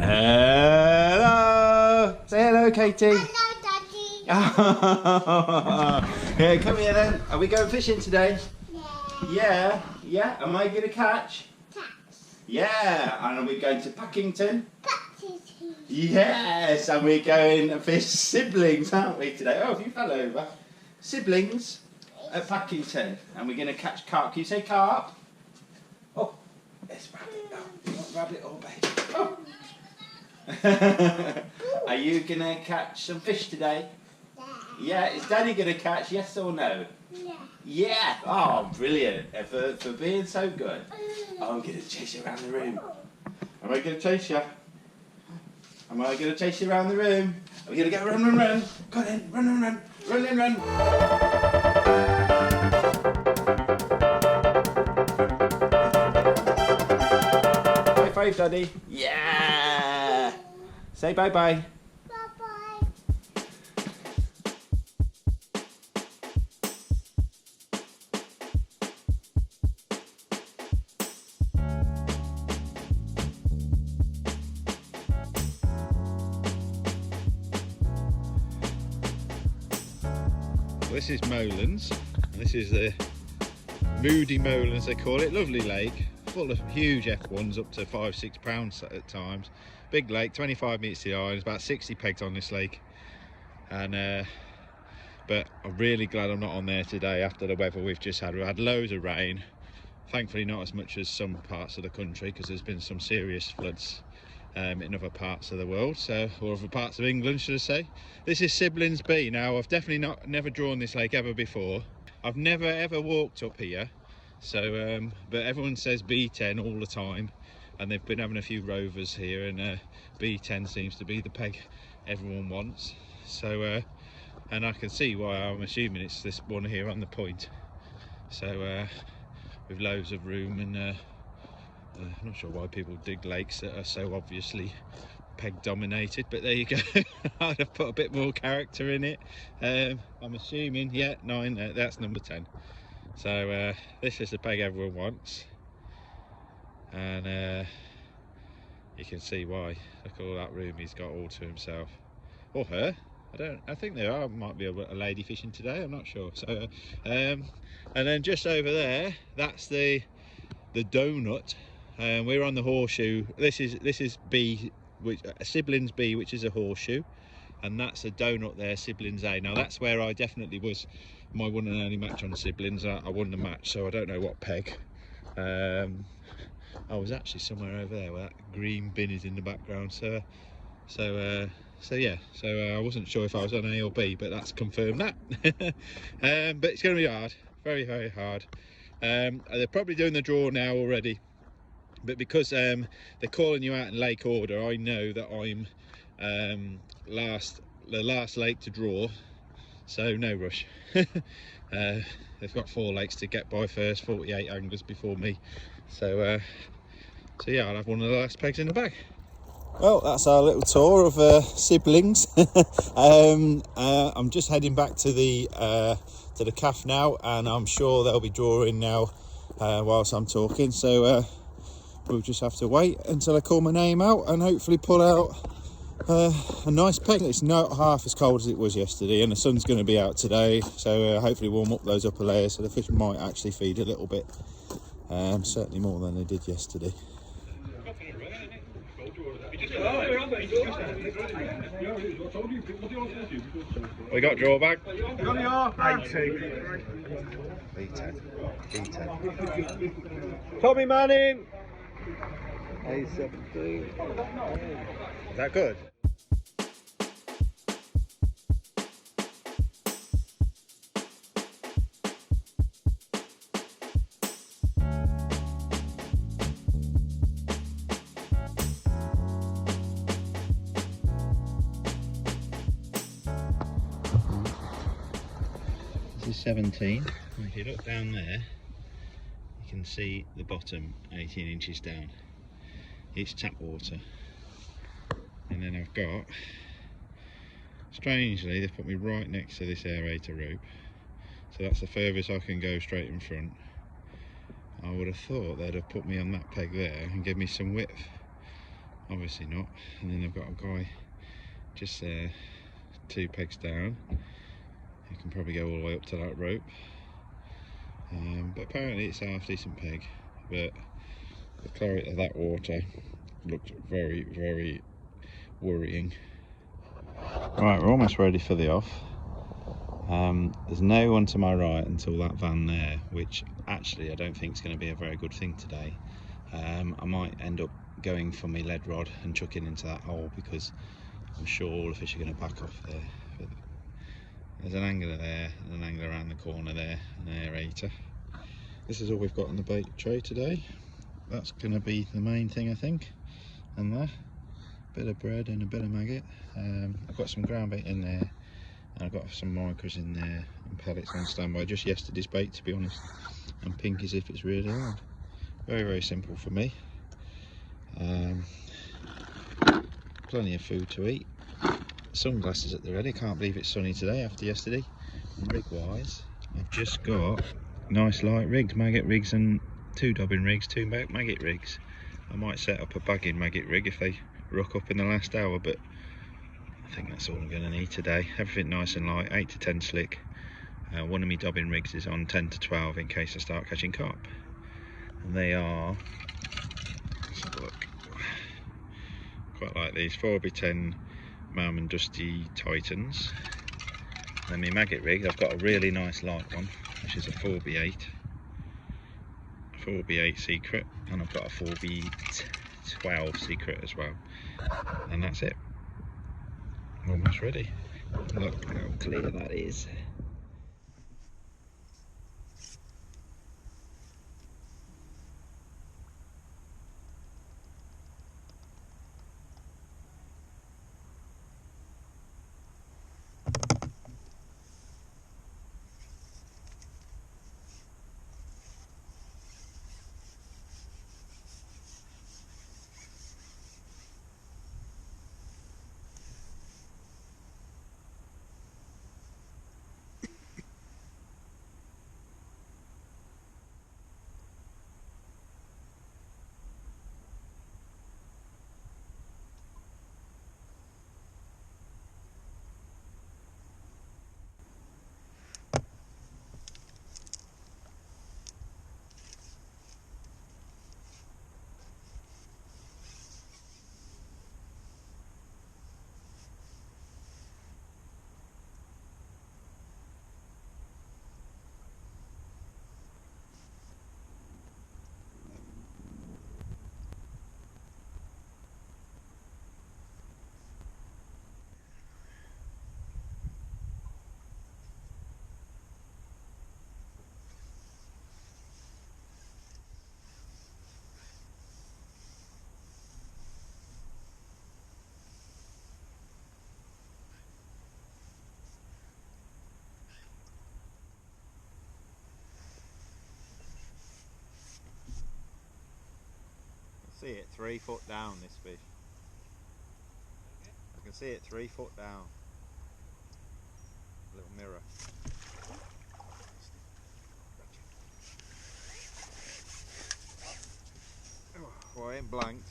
Hello! Say hello, Katie. Hello, Daddy. Yeah, come here then. Are we going fishing today? Yeah. Yeah. Am I going to catch? Catch. Yeah. And are we going to Packington? Packington. Yes. And we're going to fish siblings, aren't we, today? Oh, you fell over. Siblings at Packington. And we're going to catch carp. Can you say carp? Oh, it's rabbit. Oh, you want rabbit or baby? Oh. Are you going to catch some fish today? Yeah. Is Daddy going to catch, yes or no? Yeah. Yeah. Oh, brilliant. For being so good. Oh, I'm going to chase you around the room. Am I going to chase you? Am I going to chase you around the room? Are we going to go run, run, run? Go on in. Run, run, run. Run, run, run. High five, Daddy. Yeah. Say bye-bye. Bye-bye. This is Molan's, and this is the Moody Molan's they call it. Lovely lake, full of huge F1s up to 5-6 pounds at times. Big lake, 25 metres to the eye. There's about 60 pegs on this lake, and but I'm really glad I'm not on there today after the weather we've just had. We've had loads of rain, thankfully not as much as some parts of the country, because there's been some serious floods in other parts of the world, or other parts of England, should I say. This is Siblings B. Now, I've definitely never drawn this lake ever before. I've never ever walked up here, so but everyone says B10 all the time, and they've been having a few rovers here, and B10 seems to be the peg everyone wants. So and I can see why. I'm assuming it's this one here on the point. So with loads of room, and I'm not sure why people dig lakes that are so obviously peg dominated, but there you go. I'd have put a bit more character in it. I'm assuming, yeah, 9, that's number 10. So this is the peg everyone wants, and you can see why. Look at all that room he's got all to himself, or her. I think there might be a lady fishing today, I'm not sure. So and then just over there, that's the donut. We're on the horseshoe. This is B, which Siblings B, which is a horseshoe, and that's a donut there, Siblings A. Now that's where I definitely was my one and only match on Siblings. I won the match, so I don't know what peg. I was actually somewhere over there where that green bin is in the background. So yeah. So I wasn't sure if I was on A or B, but that's confirmed that. But it's going to be hard, very, very hard. They're probably doing the draw now already, but because they're calling you out in lake order, I know that I'm the last lake to draw, so no rush. They've got 4 lakes to get by first, 48 anglers before me, so yeah, I'll have one of the last pegs in the bag. Well, that's our little tour of Siblings. I'm just heading back to the calf now, and I'm sure they'll be drawing now whilst I'm talking, so we'll just have to wait until I call my name out and hopefully pull out a nice peg. It's not half as cold as it was yesterday, and the sun's going to be out today, so hopefully warm up those upper layers so the fish might actually feed a little bit, certainly more than they did yesterday. We got draw bag. B10. Tommy Manning. A17. Is that good? This is 17. And if you look down there, you can see the bottom 18 inches down. It's tap water. And then I've got, strangely, they've put me right next to this aerator rope, so that's the furthest I can go straight in front. I would have thought they'd have put me on that peg there and give me some width Obviously not. And then I've got a guy just there, 2 pegs down. You can probably go all the way up to that rope. But apparently it's a half decent peg. But the clarity of that water looked very, very worrying. Right, we're almost ready for the off. There's no one to my right until that van there, which actually I don't think is going to be a very good thing today. I might end up going for my lead rod and chucking into that hole, because I'm sure all the fish are going to back off there. But there's an angler there and an angler around the corner there, an aerator. This is all we've got on the bait tray today. That's going to be the main thing, I think. And there, a bit of bread and a bit of maggot. I've got some ground bait in there, and I've got some micros in there and pellets on standby. Just yesterday's bait, to be honest. And pink as if it's really hard. Very, very simple for me. Plenty of food to eat. Sunglasses at the ready. Can't believe it's sunny today after yesterday. And rig wise, I've just got nice light rigs, maggot rigs and 2 dobbin rigs, 2 maggot rigs. I might set up a bagging maggot rig if they rock up in the last hour, but I think that's all I'm going to need today. Everything nice and light, 8 to 10 slick. One of my dobbin rigs is on 10 to 12 in case I start catching carp. And they are, let's have a look, quite like these 4x10 Malm and Dusty Titans. And my maggot rig, I've got a really nice light one, which is a 4x8 secret, and I've got a 4x12 secret as well. And that's it. Almost ready. Look how clear that is. See it 3 foot down, this fish. I can see it 3 foot down. Little mirror. Oh, well, I ain't blanked.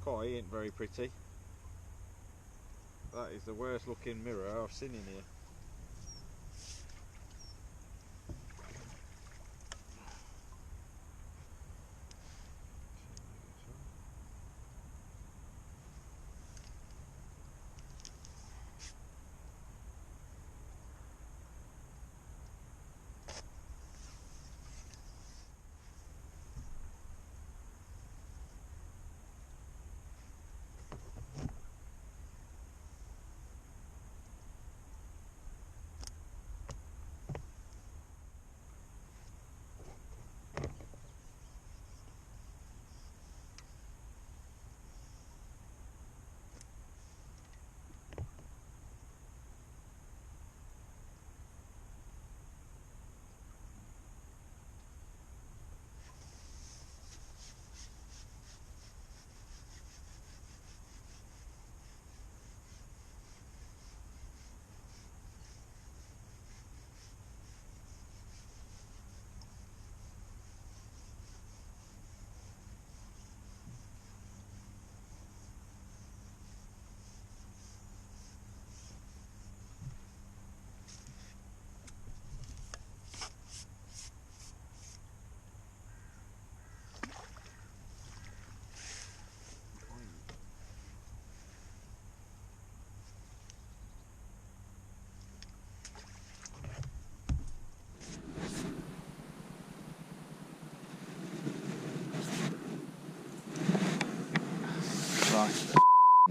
Koi ain't very pretty. That is the worst looking mirror I've seen in here.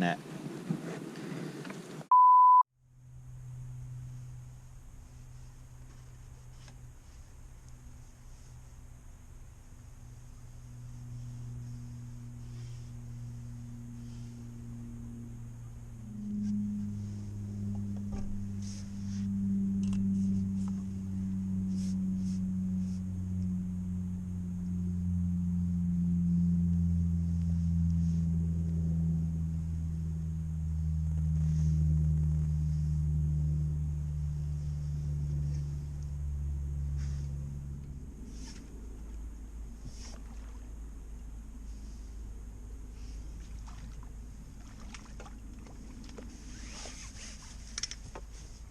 net.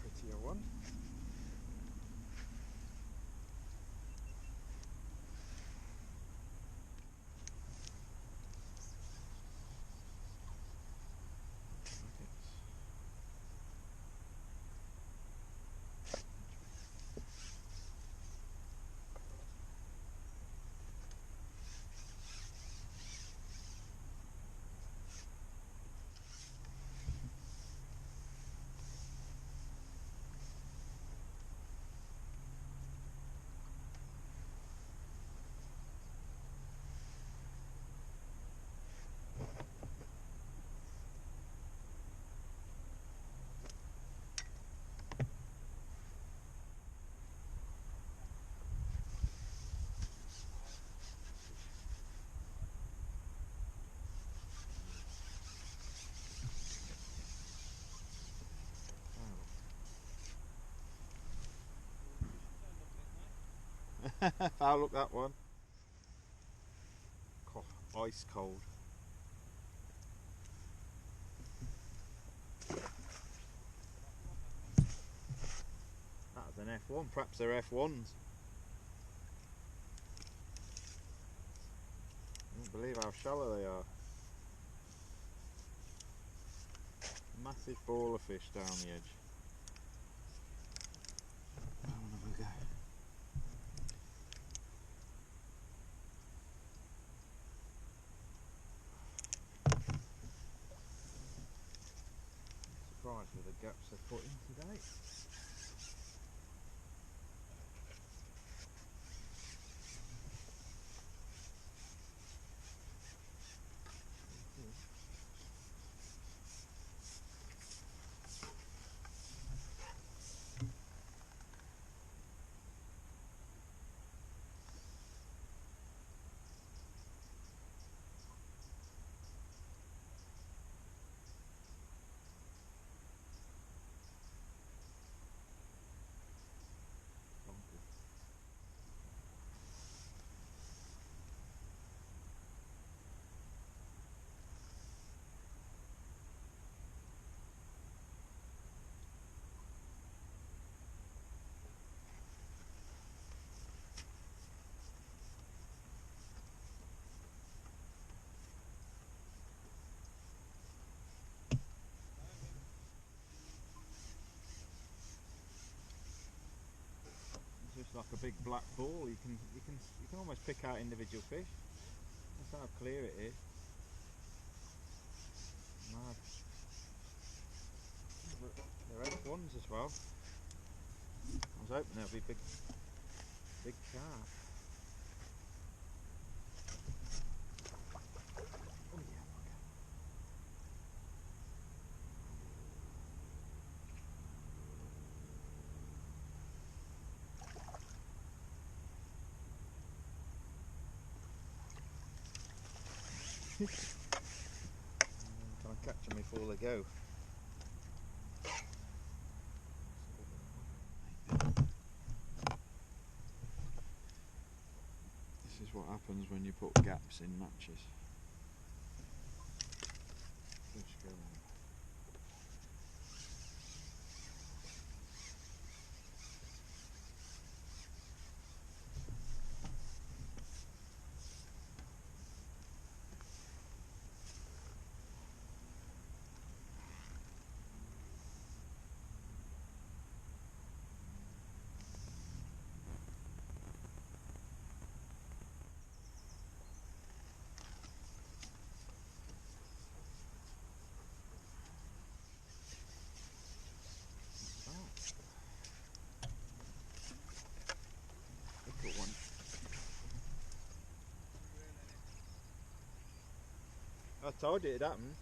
Prettier one. I'll look that one. Ice cold. That's an F1, perhaps they're F1s. I don't believe how shallow they are. Massive ball of fish down the edge. Have another go. Surprised with the gaps they've put in today. Just like a big black ball, you can almost pick out individual fish. That's how clear it is. Mad. They're F1s as well. I was hoping there'd be big carp. Oh yeah. Trying to catch them before they go. This is what happens when you put gaps in matches. Fish go on. I told you it'd happen.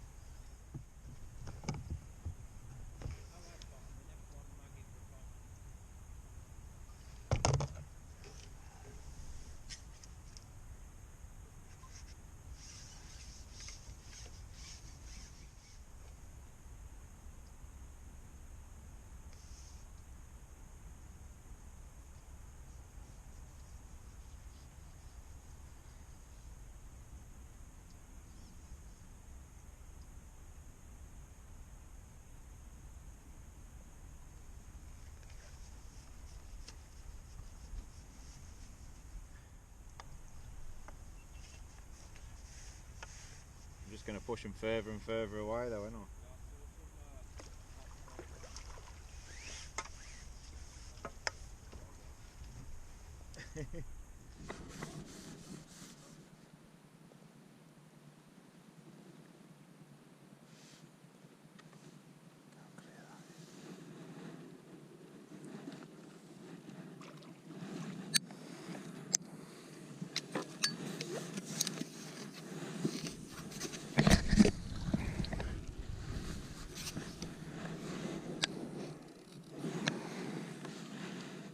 I'm just going to push them further and further away though, aren't I?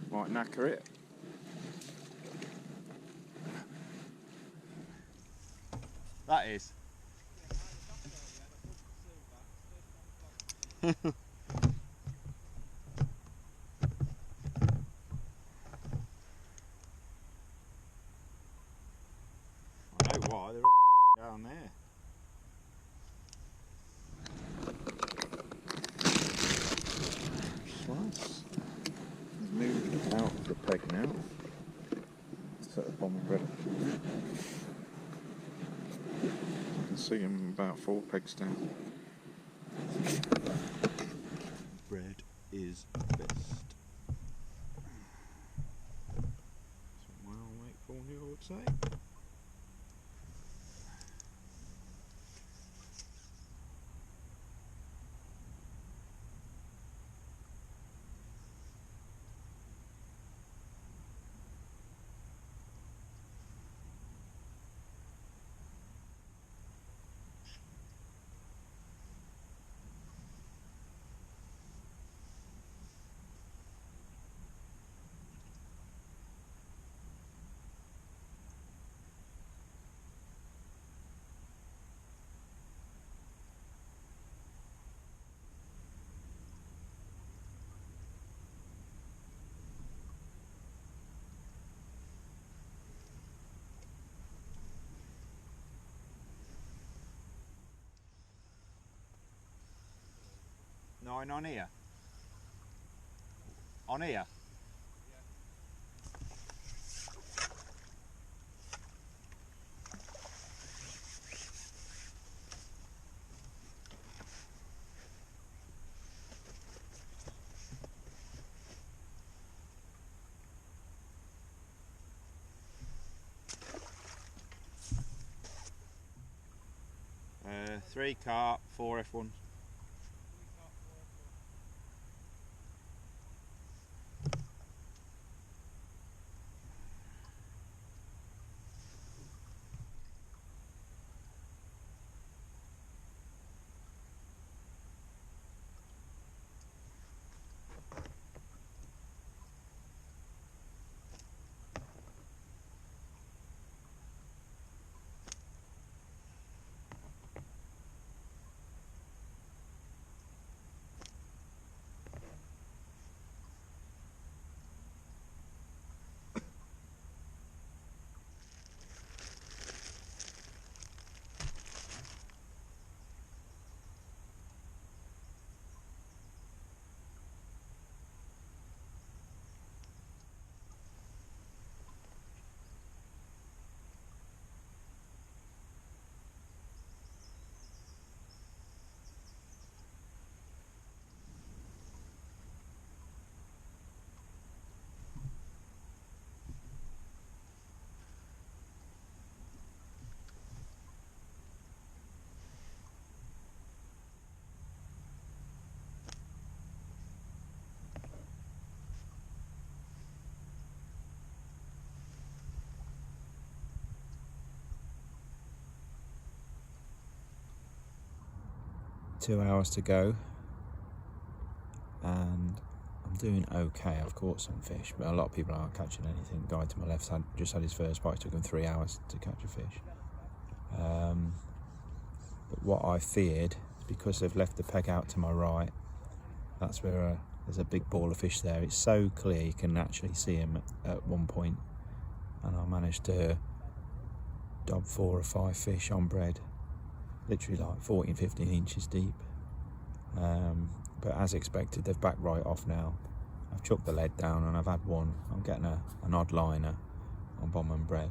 Might knacker it. That is. I know why, they're all down there. Slice. He's moved out of the peg now. Set up on the bread. You can see him about 4 pegs down. Bread is best. That's what my old mate 4-year-old would say. Nine on here. On here. Yeah. 3 carp, 4 F1s. 2 hours to go, and I'm doing okay. I've caught some fish, but a lot of people aren't catching anything. The guy to my left just had his first bite. It took him 3 hours to catch a fish. But what I feared is because they've left the peg out to my right, that's where there's a big ball of fish there. It's so clear you can actually see him at one point, and I managed to dob 4 or 5 fish on bread, literally like 14, 15 inches deep. But as expected, they've backed right off now. I've chucked the lead down and I've had one. I'm getting an odd liner on bomb and bread,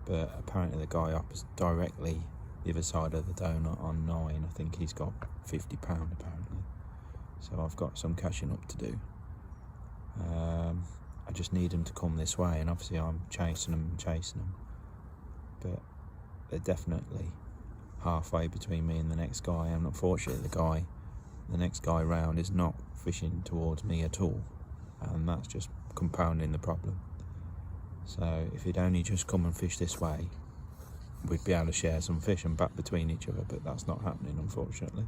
but apparently the guy up is directly the other side of the donut on 9. I think he's got £50 apparently, so I've got some catching up to do. I just need them to come this way, and obviously I'm chasing them, but they're definitely halfway between me and the next guy, and unfortunately the next guy round is not fishing towards me at all, and that's just compounding the problem. So if he'd only just come and fish this way, we'd be able to share some fish and back between each other, but that's not happening, unfortunately.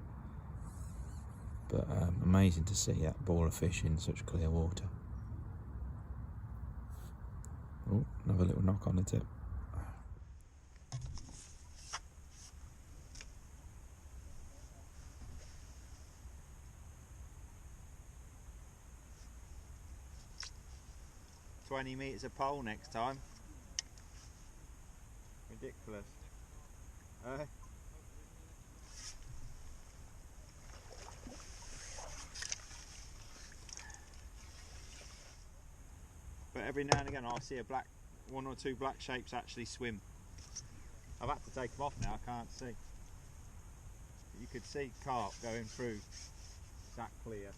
But amazing to see that ball of fish in such clear water. Oh, another little knock on the tip. $20 meters a pole next time. Ridiculous. But every now and again I see one or two black shapes actually swim. I've had to take them off now, I can't see. You could see carp going through. It's that clear.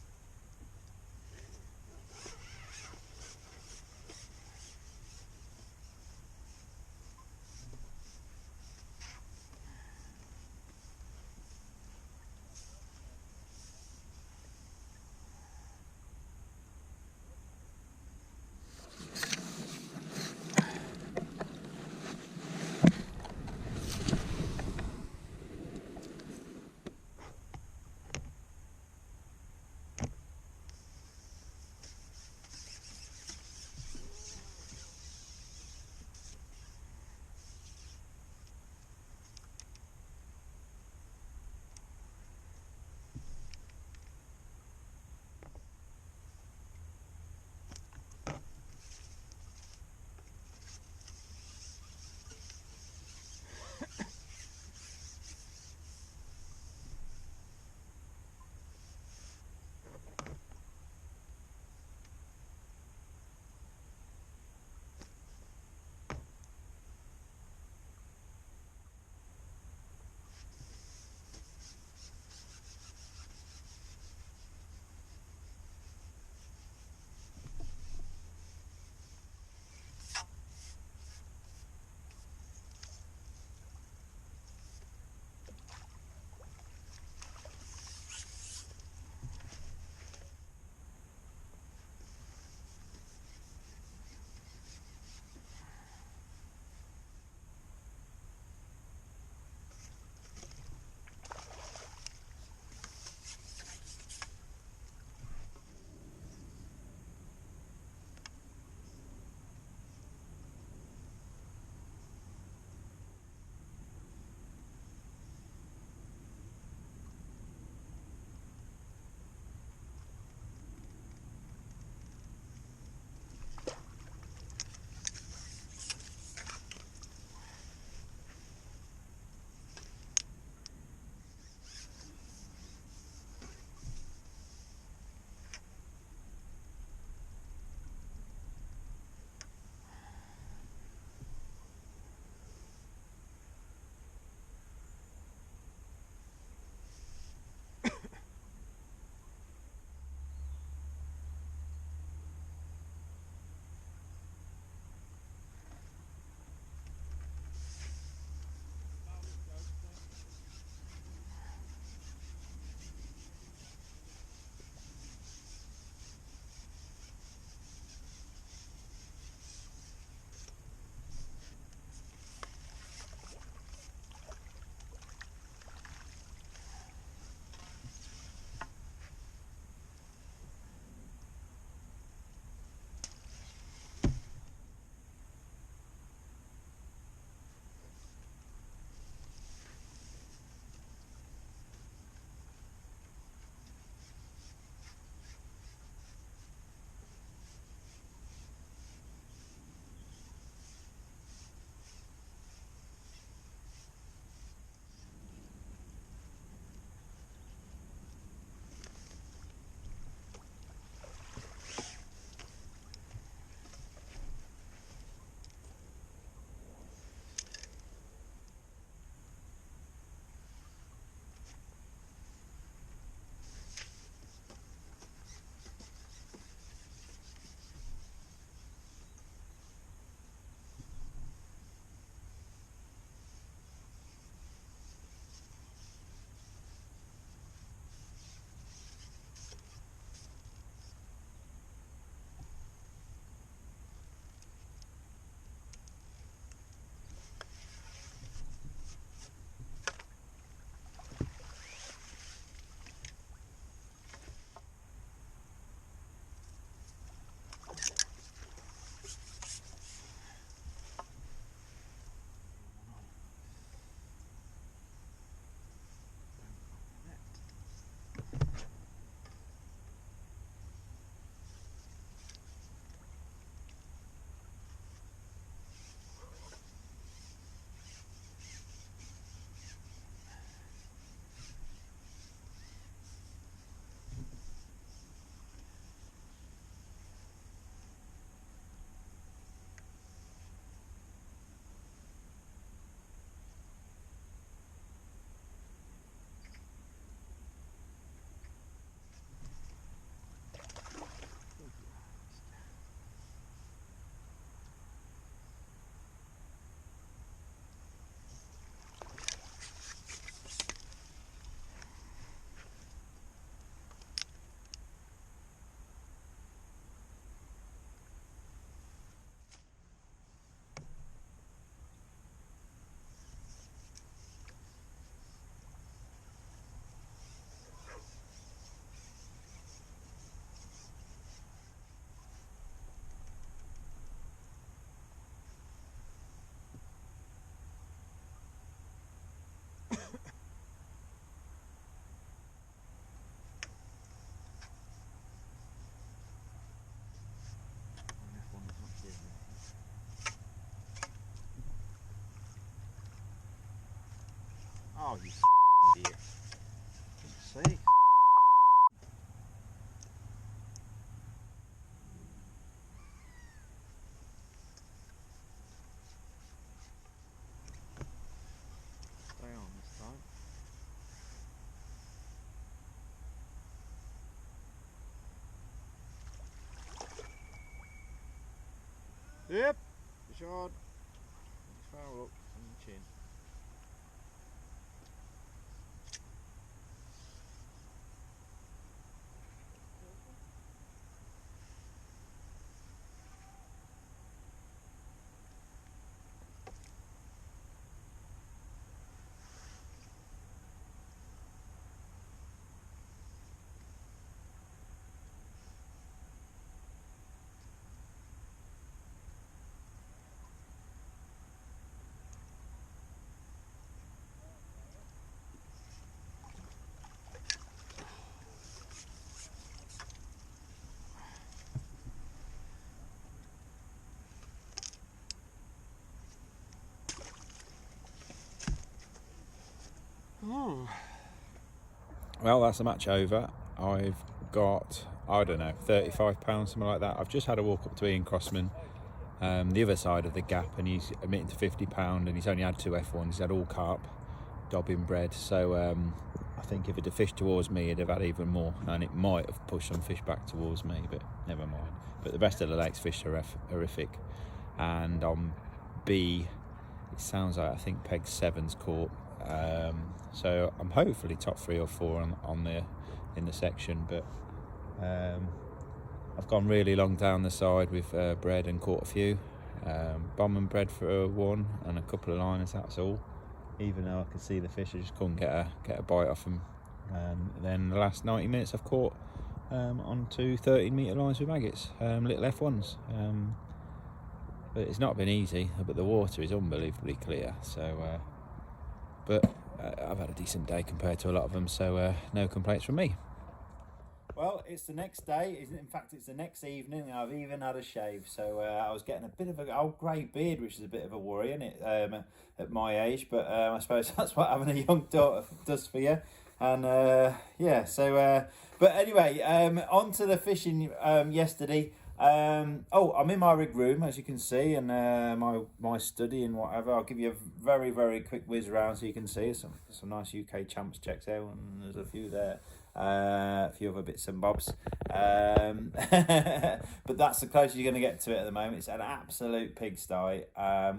Oh, you idiot. See? Stay on this time. Yep, fish hard. Foul up on the chin. Well, that's the match over. I've got, I don't know, £35, something like that. I've just had a walk up to Ian Crossman, the other side of the gap, and he's admitting to £50, and he's only had 2 F1s. He's had all carp, dobbin bred. So I think if it had fished towards me, he'd have had even more, and it might have pushed some fish back towards me, but never mind. But the rest of the lake's fish are horrific. And on B, it sounds like I think peg 7's caught. So I'm hopefully top 3 or 4 in the section, but I've gone really long down the side with bread and caught a few. Bomb and bread for 1 and a couple of liners, that's all. Even though I could see the fish, I just couldn't get a bite off them. Then the last 90 minutes I've caught on 2 13-metre lines with maggots, little F1s. But it's not been easy, but the water is unbelievably clear. So, but I've had a decent day compared to a lot of them, so no complaints from me. Well, it's the next day. In fact, it's the next evening, and I've even had a shave. So I was getting a bit of an old grey beard, which is a bit of a worry, isn't it, at my age? But I suppose that's what having a young daughter does for you. And yeah, so but anyway, on to the fishing yesterday. I'm in my rig room, as you can see, and my study and whatever. I'll give you a very, very quick whiz around so you can see some nice UK champs checks out, and there's a few there, a few other bits and bobs. But that's the closest you're going to get to it at the moment. It's an absolute pigsty.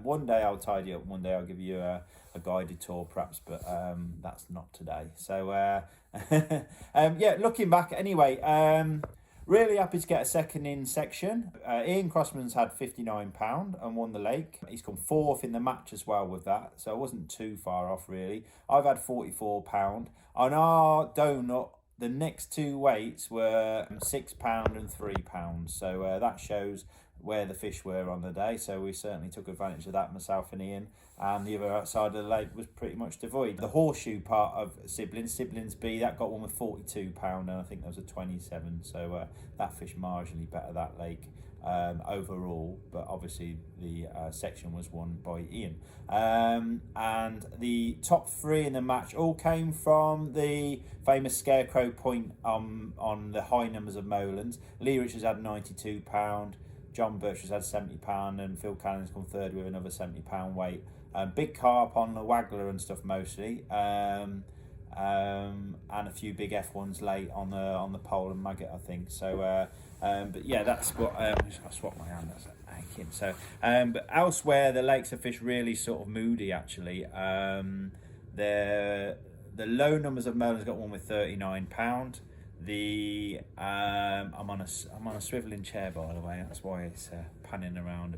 One day I'll tidy up, one day I'll give you a guided tour perhaps, but that's not today. So yeah, looking back anyway, really happy to get a second in section. Ian Crossman's had £59 and won the lake. He's come 4th in the match as well with that, so I wasn't too far off really. I've had £44. On our donut, the next 2 weights were £6 and £3, so that shows where the fish were on the day. So we certainly took advantage of that, myself and Ian, and the other side of the lake was pretty much devoid. The horseshoe part of Siblings B, that got one with £42, and I think there was a 27, so that fish marginally better that lake overall, but obviously the section was won by Ian. And the top 3 in the match all came from the famous Scarecrow Point on the high numbers of Molan's. Lee Richards had £92, John Birch has had £70, and Phil Cannon's come 3rd with another £70 weight. Big carp on the waggler and stuff mostly, and a few big F1s late on the pole and maggot, I think. So, but yeah, that's what I swapped my hand. That's aching. So, but elsewhere the lakes are fished really sort of moody actually. The low numbers of Molan's got one with £39. I'm on a swiveling chair, by the way. That's why it's panning around a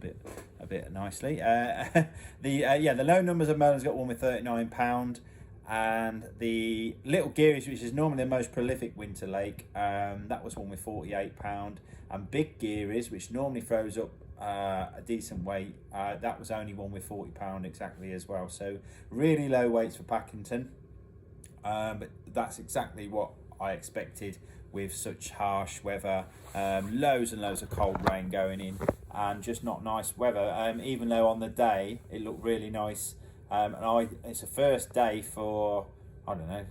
bit nicely. The low numbers of Molan's got one with £39, and the Little Geary's, which is normally the most prolific winter lake, that was one with £48, and Big Geary's, which normally throws up a decent weight, that was only one with £40 exactly as well. So really low weights for Packington, but that's exactly what I expected with such harsh weather, loads and loads of cold rain going in, and just not nice weather, even though on the day it looked really nice it's the first day for, I don't know,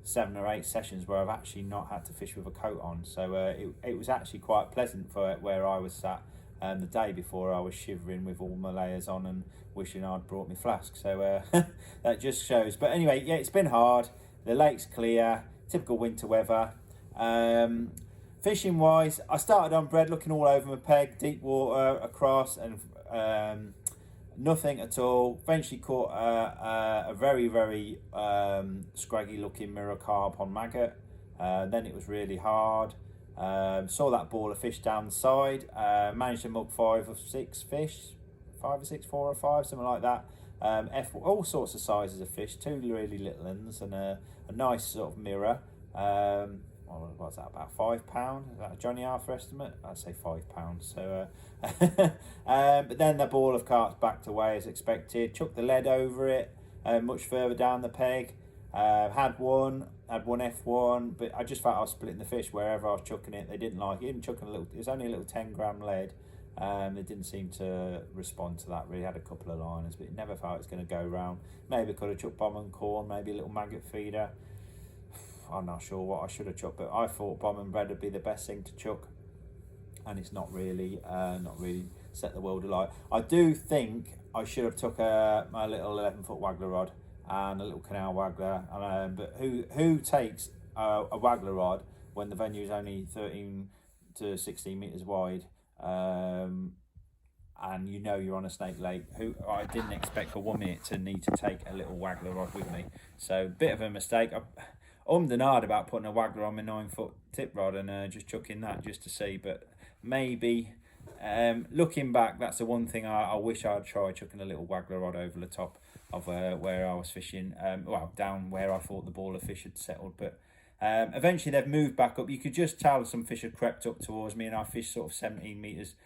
7 or 8 sessions where I've actually not had to fish with a coat on. So it was actually quite pleasant for where I was sat. The day before I was shivering with all my layers on and wishing I'd brought my flask. So that just shows. But anyway, yeah, it's been hard. The lake's clear, typical winter weather. Fishing wise, I started on bread, looking all over my peg, deep water across, and nothing at all. Eventually caught a very, very scraggy looking mirror carp on maggot. Then it was really hard. Saw that ball of fish down the side. Managed to mug 5 or 6 fish, 5 or 6, 4 or 5, something like that. All sorts of sizes of fish, 2 really little ones and a nice sort of mirror. What was that, about £5? Is that a Jon Arthur estimate? I'd say £5. So, but then the ball of carps backed away as expected. Chucked the lead over it, much further down the peg. Had one F1, but I just felt I was splitting the fish wherever I was chucking it. They didn't like it. Even chucking a little, it was only a little 10-gram lead. They didn't seem to respond to that. Really had a couple of liners, but it never felt it was going to go round. Maybe could have chucked bomb and corn, maybe a little maggot feeder. I'm not sure what I should have chucked, but I thought bomb and bread would be the best thing to chuck, and it's not really set the world alight. I do think I should have took my little 11-foot waggler rod and a little canal waggler, but who takes a waggler rod when the venue is only 13 to 16 metres wide, and you know you're on a snake lake? I didn't expect for 1 minute to need to take a little waggler rod with me, so bit of a mistake. I ummed and ahed about putting a waggler on my 9-foot tip rod and just chucking that just to see, but maybe looking back, that's the one thing I wish I'd tried, chucking a little waggler rod over the top of where I was fishing, well, down where I thought the ball of fish had settled. But eventually they've moved back up. You could just tell some fish had crept up towards me, and I fished sort of 17 metres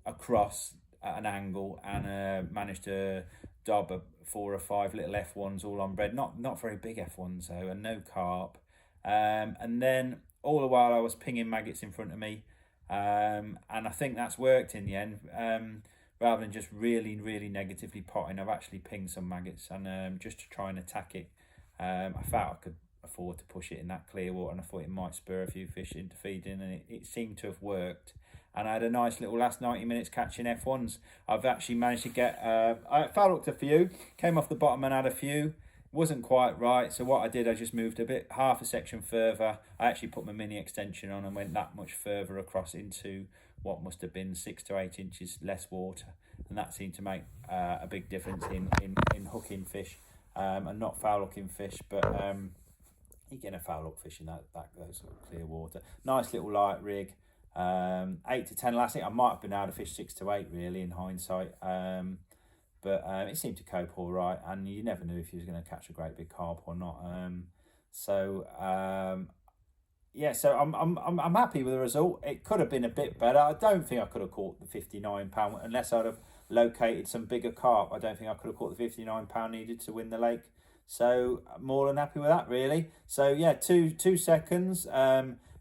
across at an angle and managed to dob 4 or 5 little F1s all on bread, not very big F1s though, and no carp. And then all the while I was pinging maggots in front of me, and I think that's worked in the end. Rather than just really negatively potting, I've actually pinged some maggots, and just to try and attack it. I felt I could afford to push it in that clear water, and I thought it might spur a few fish into feeding, and it seemed to have worked. And I had a nice little last 90 minutes catching F1s. I've actually managed to get, I foul hooked a few, came off the bottom and had a few. Wasn't quite right, so what I did, I just moved a bit, half a section further. I actually put my mini extension on and went that much further across into what must have been 6 to 8 inches less water, and that seemed to make a big difference in hooking fish, and not foul hooking fish, but you're getting a foul hook fish in that those sort of clear water. Nice little light rig, 8 to 10 elastic. I might have been able to fish 6 to 8 really in hindsight, but it seemed to cope all right, and you never knew if you was going to catch a great big carp or not. Yeah, so I'm happy with the result. It could have been a bit better. I don't think I could have caught the £59 unless I'd have located some bigger carp. I don't think I could have caught the £59 needed to win the lake. So more than happy with that, really. So yeah, two seconds.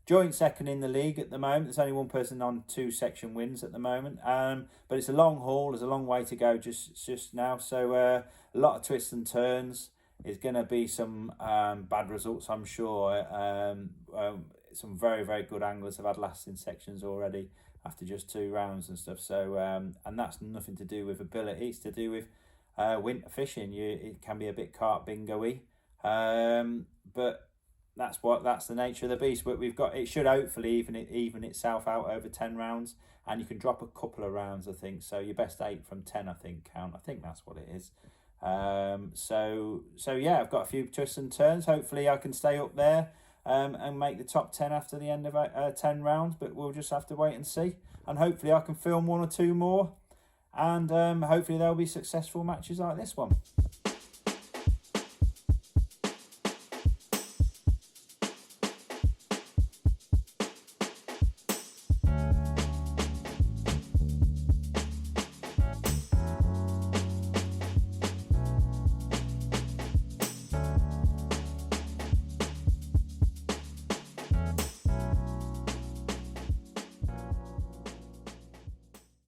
Joint second in the league at the moment. There's only one person on 2 section wins at the moment. But it's a long haul. There's a long way to go just now. So a lot of twists and turns. There's going to be some bad results, I'm sure. Some very, very good anglers have had lasting sections already after just 2 rounds and stuff. So, and that's nothing to do with ability. It's to do with winter fishing. It can be a bit carp bingo-y. But that's the nature of the beast. But it should hopefully even itself out over 10 rounds. And you can drop a couple of rounds, I think. So your best 8 from 10, I think, count. I think that's what it is. So yeah, I've got a few twists and turns. Hopefully I can stay up there and make the top 10 after the end of 10 rounds, but we'll just have to wait and see. And hopefully I can film 1 or 2 more, and hopefully there'll be successful matches like this one.